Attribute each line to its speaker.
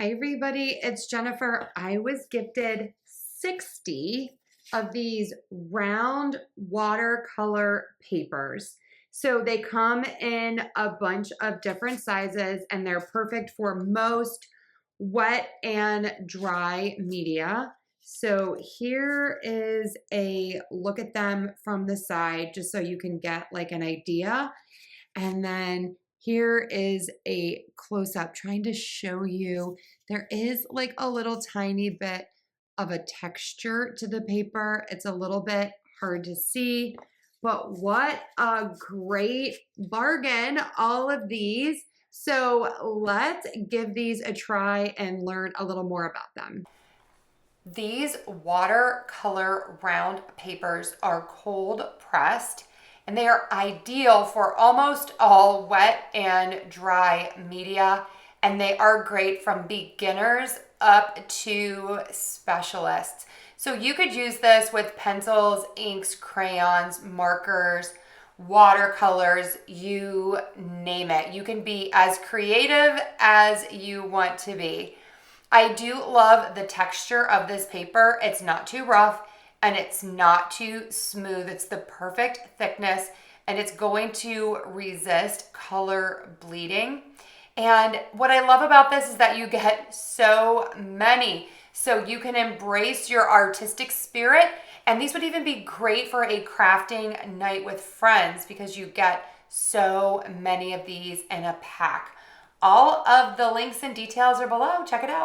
Speaker 1: Hi everybody, it's Jennifer. I was gifted 60 of these round watercolor papers. So they come in a bunch of different sizes and they're perfect for most wet and dry media. So here is a look at them from the side just so you can get like an idea. And then here is a close-up trying to show you there is like a little tiny bit of a texture to the paper. It's a little bit hard to see, but what a great bargain, all of these. So let's give these a try and learn a little more about them.
Speaker 2: These watercolor round papers are cold pressed and they are ideal for almost all wet and dry media, and they are great from beginners up to specialists. So you could use this with pencils, inks, crayons, markers, watercolors, you name it. You can be as creative as you want to be. I do love the texture of this paper. It's not too rough and it's not too smooth. It's the perfect thickness and it's going to resist color bleeding. And what I love about this is that you get so many. So you can embrace your artistic spirit, and these would even be great for a crafting night with friends because you get so many of these in a pack. All of the links and details are below. Check it out.